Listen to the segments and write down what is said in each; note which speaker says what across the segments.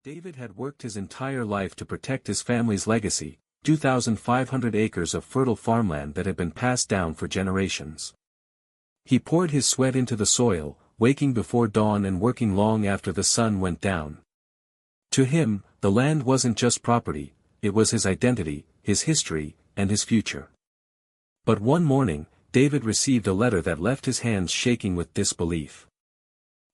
Speaker 1: David had worked his entire life to protect his family's legacy, 2,500 acres of fertile farmland that had been passed down for generations. He poured his sweat into the soil, waking before dawn and working long after the sun went down. To him, the land wasn't just property, it was his identity, his history, and his future. But one morning, David received a letter that left his hands shaking with disbelief.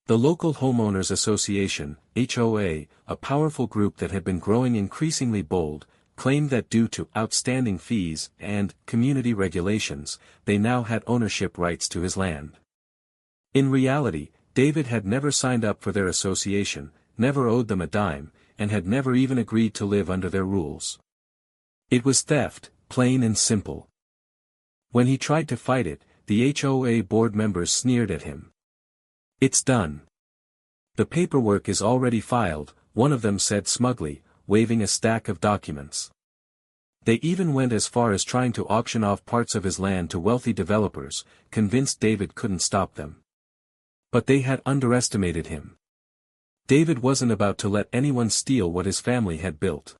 Speaker 1: The local homeowners association, HOA, a powerful group that had been growing increasingly bold, claimed that due to outstanding fees and community regulations, they now had ownership rights to his land. In reality, David had never signed up for their association, never owed them a dime, and had never even agreed to live under their rules. It was theft, plain and simple. When he tried to fight it, the HOA board members sneered at him. "It's done. The paperwork is already filed," one of them said smugly, waving a stack of documents. They even went as far as trying to auction off parts of his land to wealthy developers, convinced David couldn't stop them. But they had underestimated him. David wasn't about to let anyone steal what his family had built.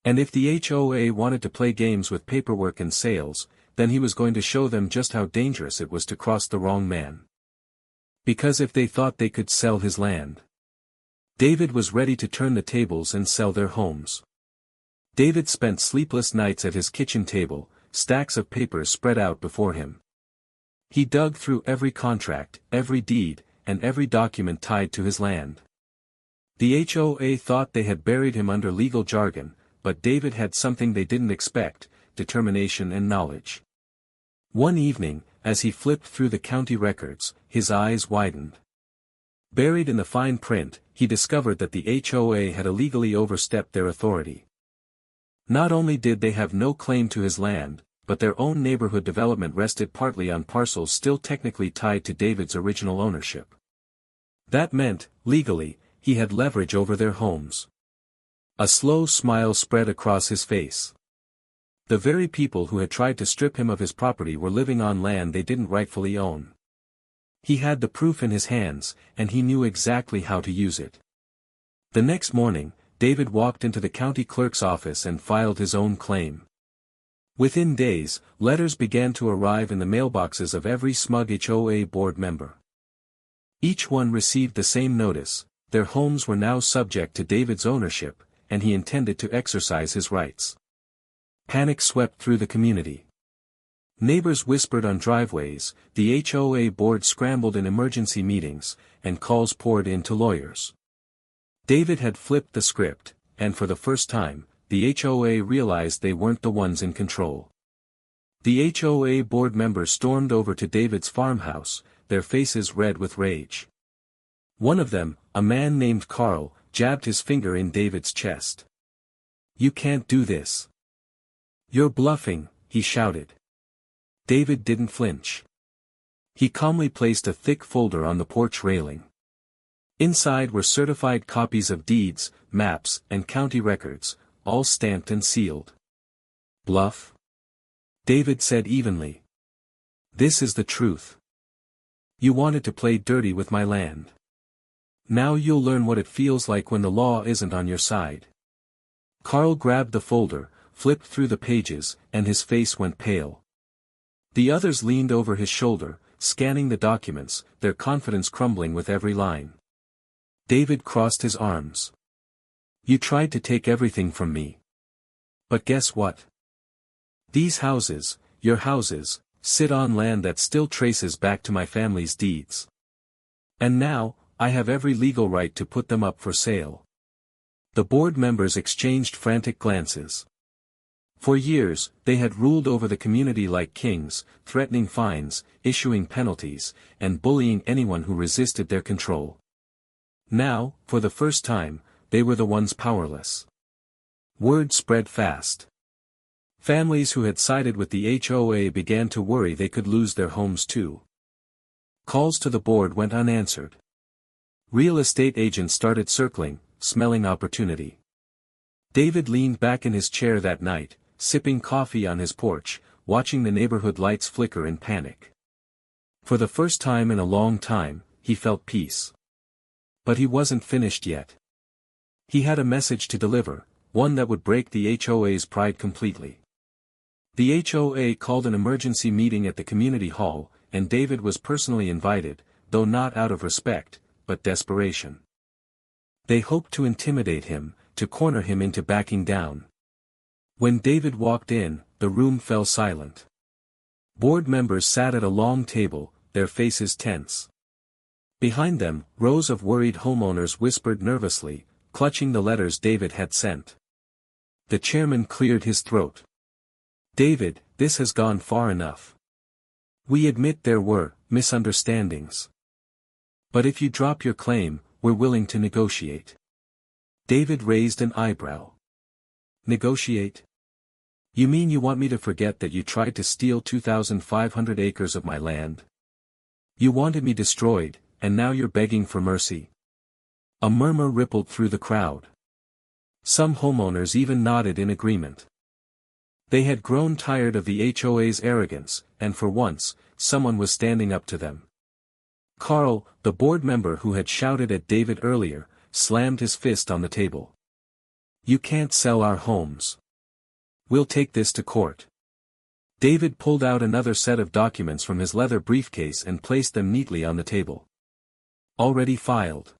Speaker 1: And if the HOA wanted to play games with paperwork and sales, then he was going to show them just how dangerous it was to cross the wrong man. Because if they thought they could sell his land, David was ready to turn the tables and sell their homes. David spent sleepless nights at his kitchen table, stacks of papers spread out before him. He dug through every contract, every deed, and every document tied to his land. The HOA thought they had buried him under legal jargon, but David had something they didn't expect: determination and knowledge. One evening, as he flipped through the county records, his eyes widened. Buried in the fine print, he discovered that the HOA had illegally overstepped their authority. Not only did they have no claim to his land, but their own neighborhood development rested partly on parcels still technically tied to David's original ownership. That meant, legally, he had leverage over their homes. A slow smile spread across his face. The very people who had tried to strip him of his property were living on land they didn't rightfully own. He had the proof in his hands, and he knew exactly how to use it. The next morning, David walked into the county clerk's office and filed his own claim. Within days, letters began to arrive in the mailboxes of every smug HOA board member. Each one received the same notice: their homes were now subject to David's ownership, and he intended to exercise his rights. Panic swept through the community. Neighbors whispered on driveways, the HOA board scrambled in emergency meetings, and calls poured in to lawyers. David had flipped the script, and for the first time, the HOA realized they weren't the ones in control. The HOA board members stormed over to David's farmhouse, their faces red with rage. One of them, a man named Carl, jabbed his finger in David's chest. "You can't do this. You're bluffing," he shouted. David didn't flinch. He calmly placed a thick folder on the porch railing. Inside were certified copies of deeds, maps, and county records, all stamped and sealed. "Bluff?" David said evenly. "This is the truth. You wanted to play dirty with my land. Now you'll learn what it feels like when the law isn't on your side." Carl grabbed the folder, flipped through the pages, and his face went pale. The others leaned over his shoulder, scanning the documents, their confidence crumbling with every line. David crossed his arms. "You tried to take everything from me. But guess what? These houses, your houses, sit on land that still traces back to my family's deeds. And now, I have every legal right to put them up for sale." The board members exchanged frantic glances. For years, they had ruled over the community like kings, threatening fines, issuing penalties, and bullying anyone who resisted their control. Now, for the first time, they were the ones powerless. Word spread fast. Families who had sided with the HOA began to worry they could lose their homes too. Calls to the board went unanswered. Real estate agents started circling, smelling opportunity. David leaned back in his chair that night, sipping coffee on his porch, watching the neighborhood lights flicker in panic. For the first time in a long time, he felt peace. But he wasn't finished yet. He had a message to deliver, one that would break the HOA's pride completely. The HOA called an emergency meeting at the community hall, and David was personally invited, though not out of respect, but desperation. They hoped to intimidate him, to corner him into backing down. When David walked in, the room fell silent. Board members sat at a long table, their faces tense. Behind them, rows of worried homeowners whispered nervously, clutching the letters David had sent. The chairman cleared his throat. "David, this has gone far enough. We admit there were misunderstandings. But if you drop your claim, we're willing to negotiate." David raised an eyebrow. "Negotiate? You mean you want me to forget that you tried to steal 2,500 acres of my land? You wanted me destroyed, and now you're begging for mercy?" A murmur rippled through the crowd. Some homeowners even nodded in agreement. They had grown tired of the HOA's arrogance, and for once, someone was standing up to them. Carl, the board member who had shouted at David earlier, slammed his fist on the table. "You can't sell our homes. We'll take this to court." David pulled out another set of documents from his leather briefcase and placed them neatly on the table. "Already filed.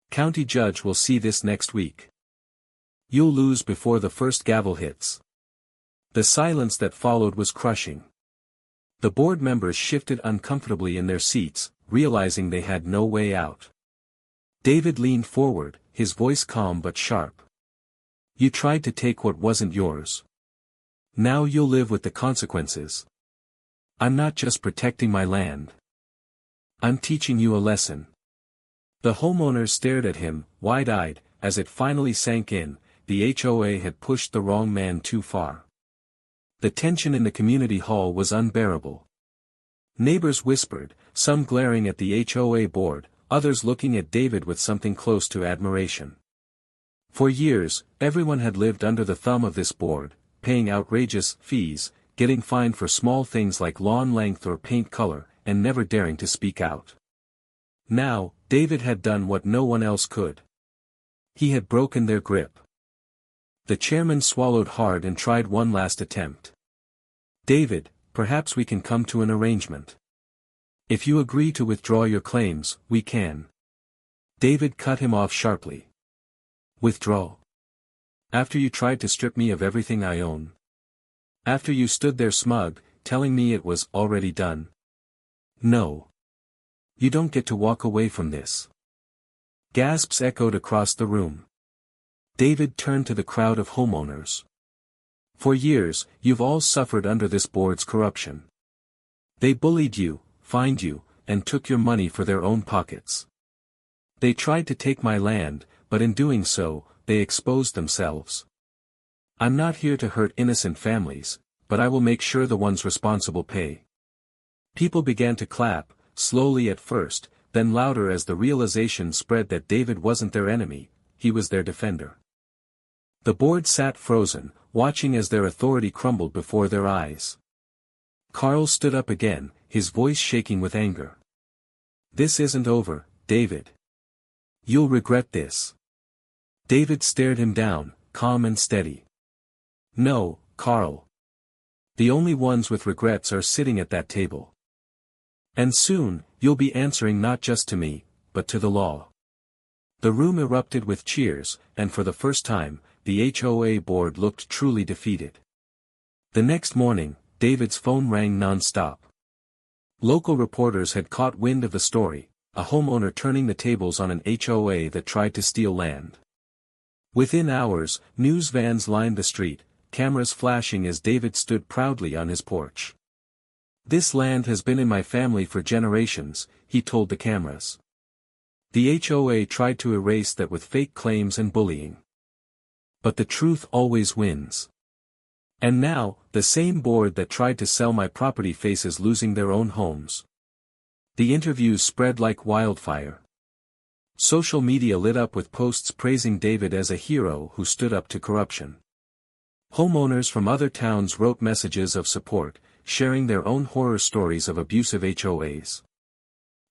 Speaker 1: County judge will see this next week. You'll lose before the first gavel hits." The silence that followed was crushing. The board members shifted uncomfortably in their seats, realizing they had no way out. David leaned forward, his voice calm but sharp. "You tried to take what wasn't yours. Now you'll live with the consequences. I'm not just protecting my land. I'm teaching you a lesson." The homeowners stared at him, wide-eyed, as it finally sank in, the HOA had pushed the wrong man too far. The tension in the community hall was unbearable. Neighbors whispered, some glaring at the HOA board, others looking at David with something close to admiration. For years, everyone had lived under the thumb of this board, paying outrageous fees, getting fined for small things like lawn length or paint color, and never daring to speak out. Now, David had done what no one else could. He had broken their grip. The chairman swallowed hard and tried one last attempt. "David, perhaps we can come to an arrangement. If you agree to withdraw your claims, we can." David cut him off sharply. "Withdraw? After you tried to strip me of everything I own? After you stood there smug, telling me it was already done? No. You don't get to walk away from this." Gasps echoed across the room. David turned to the crowd of homeowners. "For years, you've all suffered under this board's corruption. They bullied you, fined you, and took your money for their own pockets. They tried to take my land, but in doing so, they exposed themselves. I'm not here to hurt innocent families, but I will make sure the ones responsible pay." People began to clap, slowly at first, then louder as the realization spread that David wasn't their enemy, he was their defender. The board sat frozen, watching as their authority crumbled before their eyes. Carl stood up again, his voice shaking with anger. "This isn't over, David. You'll regret this." David stared him down, calm and steady. "No, Carl. The only ones with regrets are sitting at that table. And soon, you'll be answering not just to me, but to the law." The room erupted with cheers, and for the first time, the HOA board looked truly defeated. The next morning, David's phone rang non-stop. Local reporters had caught wind of the story, a homeowner turning the tables on an HOA that tried to steal land. Within hours, news vans lined the street, cameras flashing as David stood proudly on his porch. "This land has been in my family for generations," he told the cameras. The HOA tried to erase that with fake claims and bullying. But the truth always wins. And now, the same board that tried to sell my property faces losing their own homes. The interviews spread like wildfire. Social media lit up with posts praising David as a hero who stood up to corruption. Homeowners from other towns wrote messages of support, sharing their own horror stories of abusive HOAs.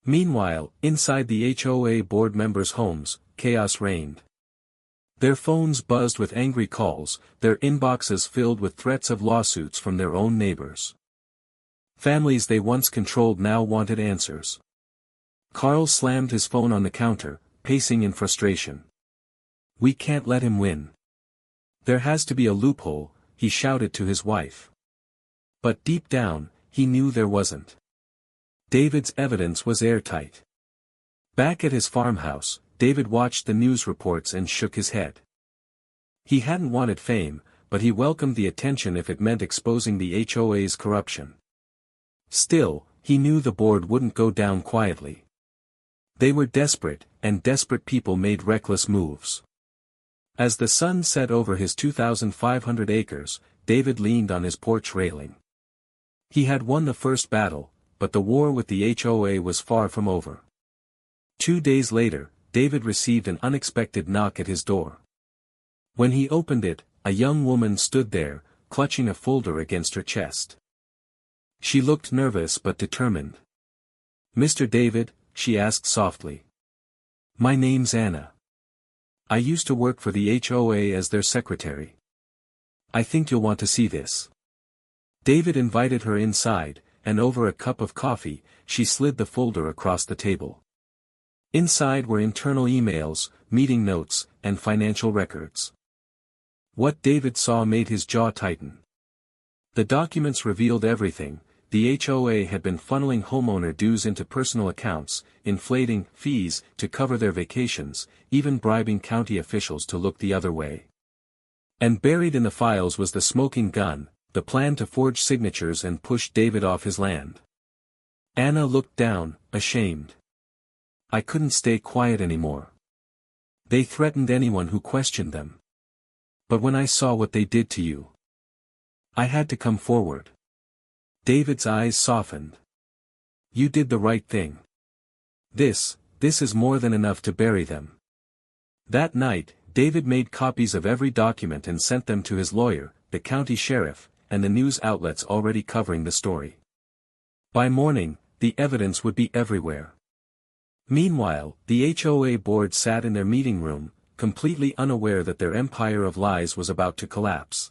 Speaker 1: Meanwhile, inside the HOA board members' homes, chaos reigned. Their phones buzzed with angry calls, their inboxes filled with threats of lawsuits from their own neighbors. Families they once controlled now wanted answers. Carl slammed his phone on the counter, pacing in frustration. "We can't let him win. There has to be a loophole," he shouted to his wife. But deep down, he knew there wasn't. David's evidence was airtight. Back at his farmhouse, David watched the news reports and shook his head. He hadn't wanted fame, but he welcomed the attention if it meant exposing the HOA's corruption. Still, he knew the board wouldn't go down quietly. They were desperate, and desperate people made reckless moves. As the sun set over his 2,500 acres, David leaned on his porch railing. He had won the first battle, but the war with the HOA was far from over. 2 days later, David received an unexpected knock at his door. When he opened it, a young woman stood there, clutching a folder against her chest. She looked nervous but determined. "Mr. David?" she asked softly. "My name's Anna. I used to work for the HOA as their secretary. I think you'll want to see this." David invited her inside, and over a cup of coffee, she slid the folder across the table. Inside were internal emails, meeting notes, and financial records. What David saw made his jaw tighten. The documents revealed everything. The HOA had been funneling homeowner dues into personal accounts, inflating fees to cover their vacations, even bribing county officials to look the other way. And buried in the files was the smoking gun, the plan to forge signatures and push David off his land. Anna looked down, ashamed. "I couldn't stay quiet anymore. They threatened anyone who questioned them. But when I saw what they did to you, I had to come forward." David's eyes softened. "You did the right thing. This is more than enough to bury them." That night, David made copies of every document and sent them to his lawyer, the county sheriff, and the news outlets already covering the story. By morning, the evidence would be everywhere. Meanwhile, the HOA board sat in their meeting room, completely unaware that their empire of lies was about to collapse.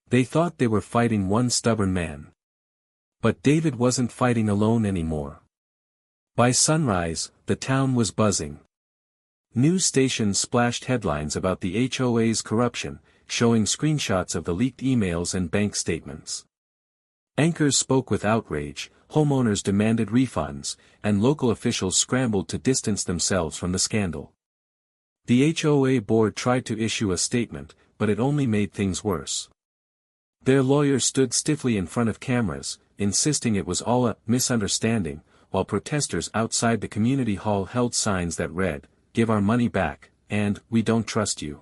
Speaker 1: They thought they were fighting one stubborn man. But David wasn't fighting alone anymore. By sunrise, the town was buzzing. News stations splashed headlines about the HOA's corruption, showing screenshots of the leaked emails and bank statements. Anchors spoke with outrage, homeowners demanded refunds, and local officials scrambled to distance themselves from the scandal. The HOA board tried to issue a statement, but it only made things worse. Their lawyers stood stiffly in front of cameras, insisting it was all a misunderstanding, while protesters outside the community hall held signs that read, "Give our money back," and "We don't trust you."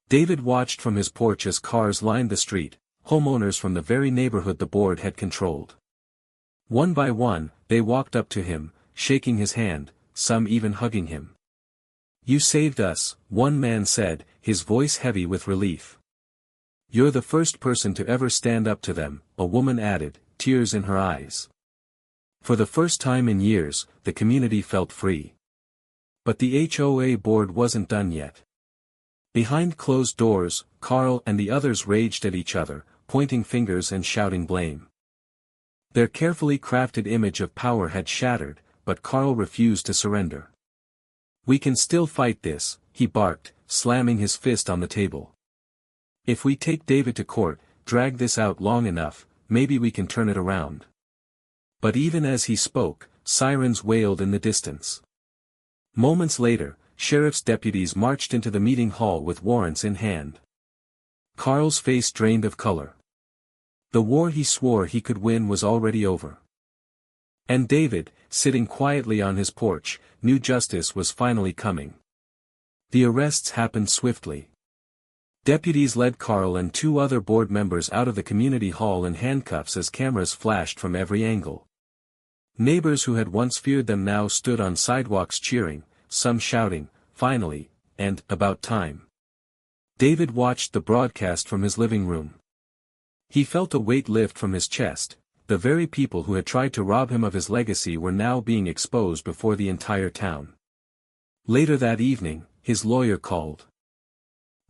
Speaker 1: David watched from his porch as cars lined the street, homeowners from the very neighborhood the board had controlled. One by one, they walked up to him, shaking his hand, some even hugging him. "You saved us," one man said, his voice heavy with relief. "You're the first person to ever stand up to them," a woman added, tears in her eyes. For the first time in years, the community felt free. But the HOA board wasn't done yet. Behind closed doors, Carl and the others raged at each other, pointing fingers and shouting blame. Their carefully crafted image of power had shattered, but Carl refused to surrender. "We can still fight this," he barked, slamming his fist on the table. "If we take David to court, drag this out long enough, maybe we can turn it around." But even as he spoke, sirens wailed in the distance. Moments later, sheriff's deputies marched into the meeting hall with warrants in hand. Carl's face drained of color. The war he swore he could win was already over. And David, sitting quietly on his porch, knew justice was finally coming. The arrests happened swiftly. Deputies led Carl and 2 other board members out of the community hall in handcuffs as cameras flashed from every angle. Neighbors who had once feared them now stood on sidewalks cheering, some shouting, "Finally," and "About time." David watched the broadcast from his living room. He felt a weight lift from his chest. The very people who had tried to rob him of his legacy were now being exposed before the entire town. Later that evening, his lawyer called.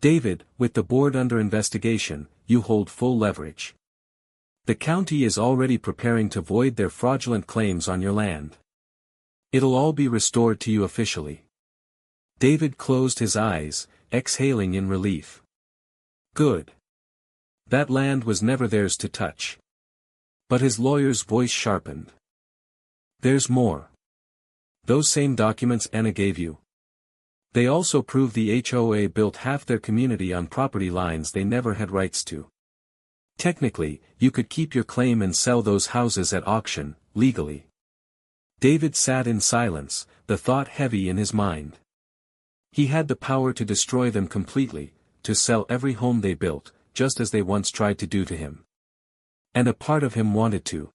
Speaker 1: David, with the board under investigation, you hold full leverage. The county is already preparing to void their fraudulent claims on your land. It'll all be restored to you officially. David closed his eyes, exhaling in relief. Good. That land was never theirs to touch. But his lawyer's voice sharpened. There's more. Those same documents Anna gave you. They also prove the HOA built half their community on property lines they never had rights to. Technically, you could keep your claim and sell those houses at auction, legally. David sat in silence, the thought heavy in his mind. He had the power to destroy them completely, to sell every home they built, just as they once tried to do to him. And a part of him wanted to.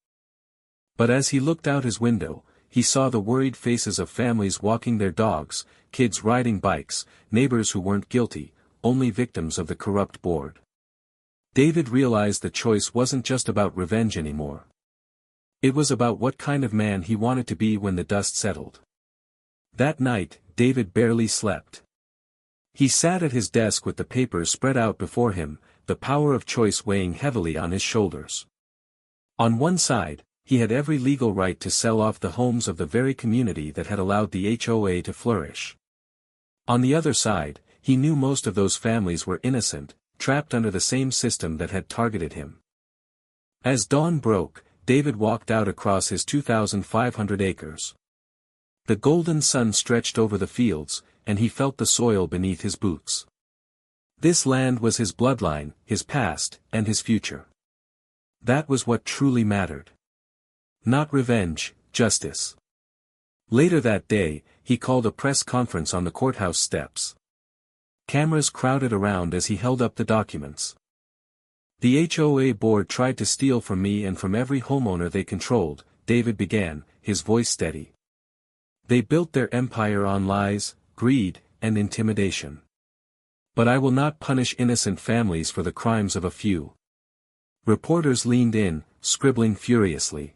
Speaker 1: But as he looked out his window, he saw the worried faces of families walking their dogs, kids riding bikes, neighbors who weren't guilty, only victims of the corrupt board. David realized the choice wasn't just about revenge anymore. It was about what kind of man he wanted to be when the dust settled. That night, David barely slept. He sat at his desk with the papers spread out before him, the power of choice weighing heavily on his shoulders. On one side, he had every legal right to sell off the homes of the very community that had allowed the HOA to flourish. On the other side, he knew most of those families were innocent, trapped under the same system that had targeted him. As dawn broke, David walked out across his 2,500 acres. The golden sun stretched over the fields, and he felt the soil beneath his boots. This land was his bloodline, his past, and his future. That was what truly mattered. Not revenge, justice. Later that day, he called a press conference on the courthouse steps. Cameras crowded around as he held up the documents. The HOA board tried to steal from me and from every homeowner they controlled, David began, his voice steady. They built their empire on lies, greed, and intimidation. But I will not punish innocent families for the crimes of a few. Reporters leaned in, scribbling furiously.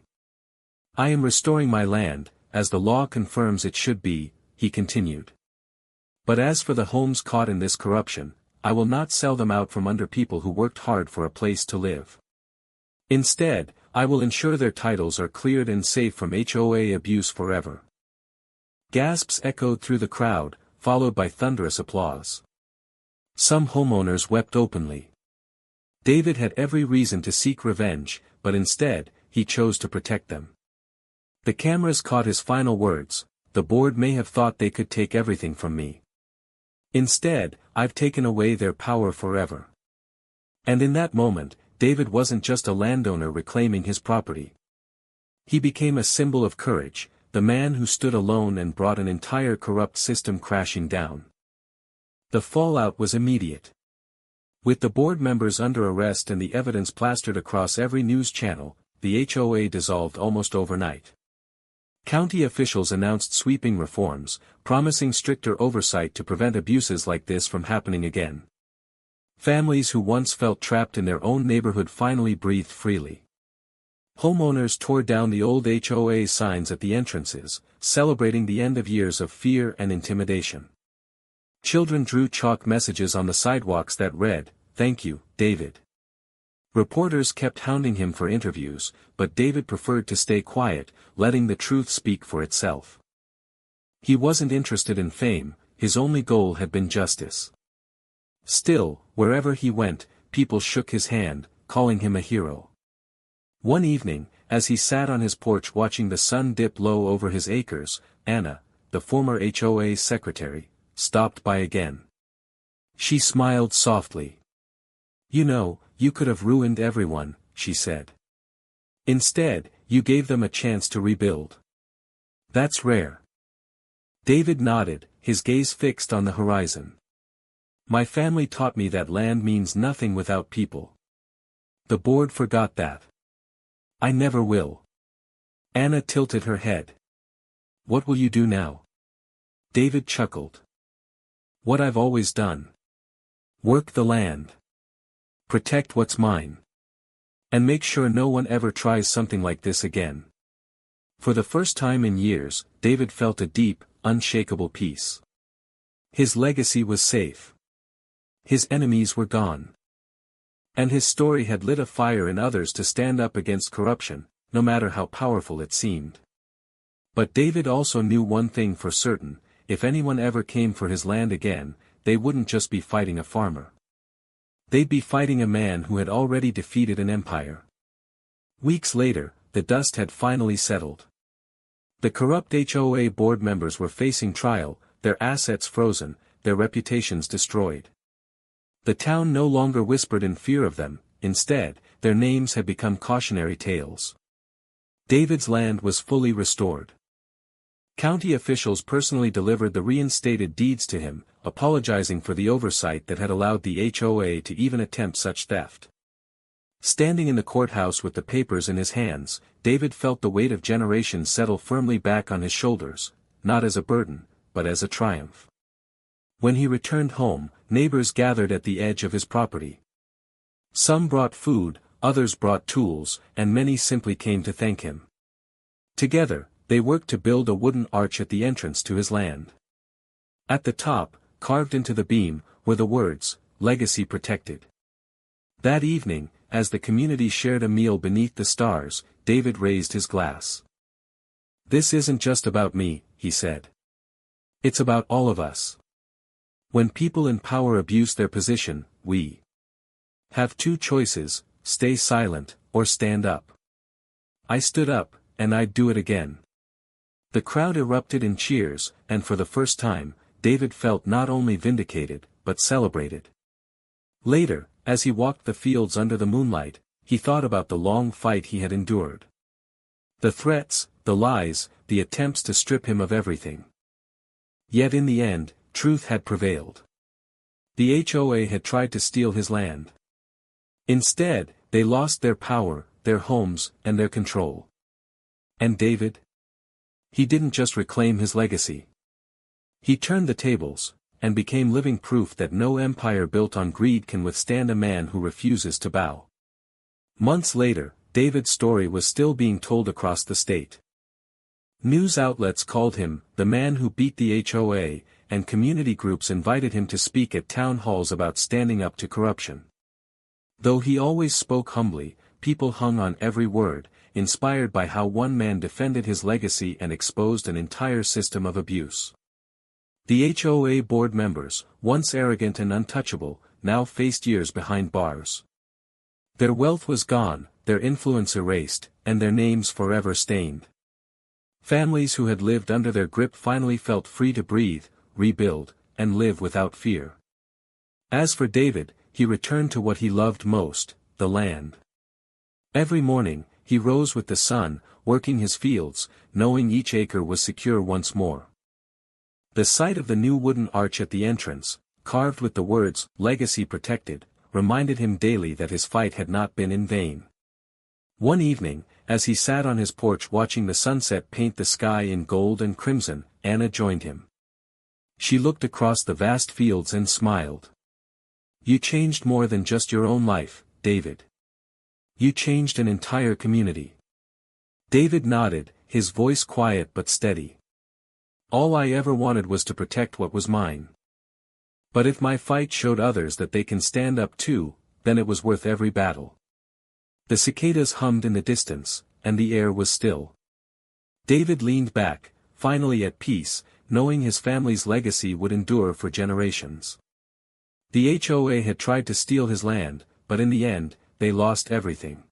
Speaker 1: I am restoring my land, as the law confirms it should be, he continued. But as for the homes caught in this corruption, I will not sell them out from under people who worked hard for a place to live. Instead, I will ensure their titles are cleared and safe from HOA abuse forever. Gasps echoed through the crowd, followed by thunderous applause. Some homeowners wept openly. David had every reason to seek revenge, but instead, he chose to protect them. The cameras caught his final words, the board may have thought they could take everything from me. Instead, I've taken away their power forever. And in that moment, David wasn't just a landowner reclaiming his property. He became a symbol of courage, the man who stood alone and brought an entire corrupt system crashing down. The fallout was immediate. With the board members under arrest and the evidence plastered across every news channel, the HOA dissolved almost overnight. County officials announced sweeping reforms, promising stricter oversight to prevent abuses like this from happening again. Families who once felt trapped in their own neighborhood finally breathed freely. Homeowners tore down the old HOA signs at the entrances, celebrating the end of years of fear and intimidation. Children drew chalk messages on the sidewalks that read, "Thank you, David." Reporters kept hounding him for interviews, but David preferred to stay quiet, letting the truth speak for itself. He wasn't interested in fame, his only goal had been justice. Still, wherever he went, people shook his hand, calling him a hero. One evening, as he sat on his porch watching the sun dip low over his acres, Anna, the former HOA secretary, stopped by again. She smiled softly. "You know, you could have ruined everyone," she said. "Instead, you gave them a chance to rebuild. That's rare." David nodded, his gaze fixed on the horizon. "My family taught me that land means nothing without people. The board forgot that. I never will." Anna tilted her head. "What will you do now?" David chuckled. "What I've always done. Work the land. Protect what's mine. And make sure no one ever tries something like this again." For the first time in years, David felt a deep, unshakable peace. His legacy was safe. His enemies were gone. And his story had lit a fire in others to stand up against corruption, no matter how powerful it seemed. But David also knew one thing for certain: if anyone ever came for his land again, they wouldn't just be fighting a farmer. They'd be fighting a man who had already defeated an empire. Weeks later, the dust had finally settled. The corrupt HOA board members were facing trial, their assets frozen, their reputations destroyed. The town no longer whispered in fear of them; instead, their names had become cautionary tales. David's land was fully restored. County officials personally delivered the reinstated deeds to him, apologizing for the oversight that had allowed the HOA to even attempt such theft. Standing in the courthouse with the papers in his hands, David felt the weight of generations settle firmly back on his shoulders, not as a burden, but as a triumph. When he returned home, neighbors gathered at the edge of his property. Some brought food, others brought tools, and many simply came to thank him. Together, they worked to build a wooden arch at the entrance to his land. At the top, carved into the beam, were the words, "Legacy Protected." That evening, as the community shared a meal beneath the stars, David raised his glass. "This isn't just about me," he said. "It's about all of us. When people in power abuse their position, we have two choices: stay silent, or stand up. I stood up, and I'd do it again." The crowd erupted in cheers, and for the first time, David felt not only vindicated, but celebrated. Later, as he walked the fields under the moonlight, he thought about the long fight he had endured. The threats, the lies, the attempts to strip him of everything. Yet in the end, truth had prevailed. The HOA had tried to steal his land. Instead, they lost their power, their homes, and their control. And David? He didn't just reclaim his legacy. He turned the tables, and became living proof that no empire built on greed can withstand a man who refuses to bow. Months later, David's story was still being told across the state. News outlets called him the man who beat the HOA, and community groups invited him to speak at town halls about standing up to corruption. Though he always spoke humbly, people hung on every word, inspired by how one man defended his legacy and exposed an entire system of abuse. The HOA board members, once arrogant and untouchable, now faced years behind bars. Their wealth was gone, their influence erased, and their names forever stained. Families who had lived under their grip finally felt free to breathe, rebuild, and live without fear. As for David, he returned to what he loved most, the land. Every morning, he rose with the sun, working his fields, knowing each acre was secure once more. The sight of the new wooden arch at the entrance, carved with the words, "Legacy Protected," reminded him daily that his fight had not been in vain. One evening, as he sat on his porch watching the sunset paint the sky in gold and crimson, Anna joined him. She looked across the vast fields and smiled. "You changed more than just your own life, David. You changed an entire community." David nodded, his voice quiet but steady. "All I ever wanted was to protect what was mine. But if my fight showed others that they can stand up too, then it was worth every battle." The cicadas hummed in the distance, and the air was still. David leaned back, finally at peace, knowing his family's legacy would endure for generations. The HOA had tried to steal his land, but in the end, they lost everything.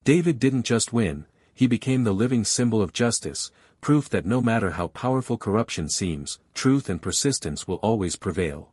Speaker 1: David didn't just win, he became the living symbol of justice, proof that no matter how powerful corruption seems, truth and persistence will always prevail.